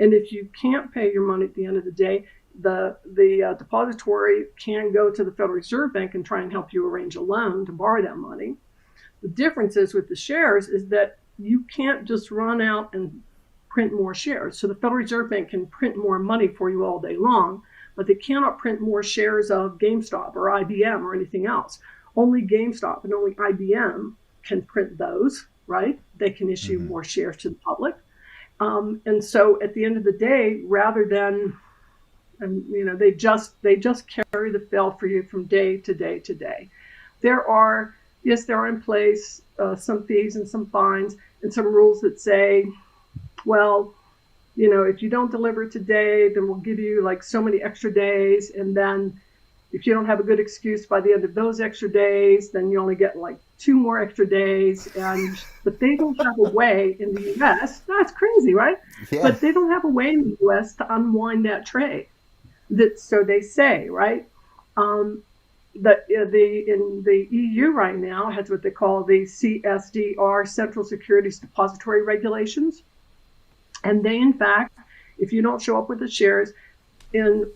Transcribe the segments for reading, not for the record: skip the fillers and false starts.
And if you can't pay your money at the end of the day, the depository can go to the Federal Reserve Bank and try and help you arrange a loan to borrow that money. The difference is with the shares is that you can't just run out and print more shares. So the Federal Reserve Bank can print more money for you all day long, but they cannot print more shares of GameStop or IBM or anything else. Only GameStop and only IBM can print those, right? They can issue more shares to the public. And so at the end of the day, rather than, they just carry the fill for you from day to day to day. There are in place some fees and some fines and some rules that say, well, if you don't deliver today, then we'll give you like so many extra days. And then if you don't have a good excuse by the end of those extra days, then you only get like 2 more extra days. But they don't have a way in the U.S. That's crazy, right? Yeah. But they don't have a way in the U.S. to unwind that trade. So they say, right? In the EU right now has what they call the CSDR, Central Securities Depository Regulations. And they, in fact, if you don't show up with the shares in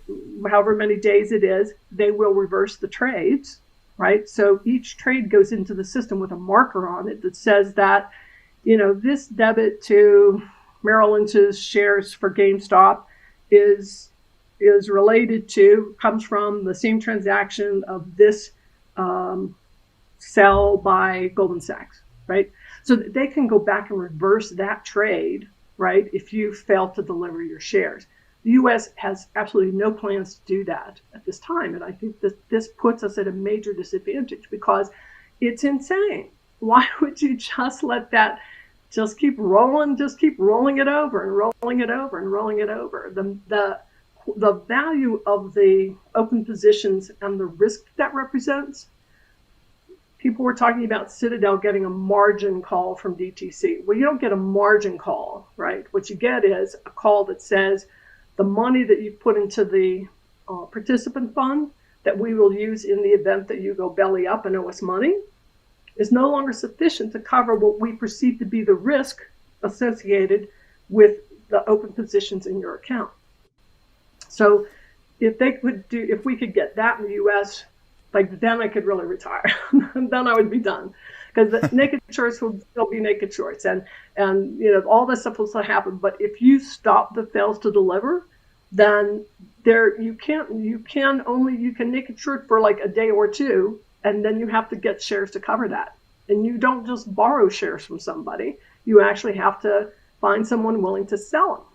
however many days it is, they will reverse the trades, right? So each trade goes into the system with a marker on it that says that, this debit to Merrill Lynch's shares for GameStop is comes from the same transaction of this sell by Goldman Sachs, right? So that they can go back and reverse that trade, right, if you fail to deliver your shares. The U.S. has absolutely no plans to do that at this time. And I think that this puts us at a major disadvantage because it's insane. Why would you just let that just keep rolling it over and rolling it over and rolling it over? The value of the open positions and the risk that represents. People were talking about Citadel getting a margin call from DTC. Well, you don't get a margin call, right? What you get is a call that says the money that you put into the participant fund that we will use in the event that you go belly up and owe us money is no longer sufficient to cover what we perceive to be the risk associated with the open positions in your account. So if we could get that in the U.S., then I could really retire. Then I would be done, because the naked shorts will still be naked shorts, and all this stuff will still happen. But if you stop the fails to deliver, then you can naked short for like a day or two, and then you have to get shares to cover that. And you don't just borrow shares from somebody; you actually have to find someone willing to sell them.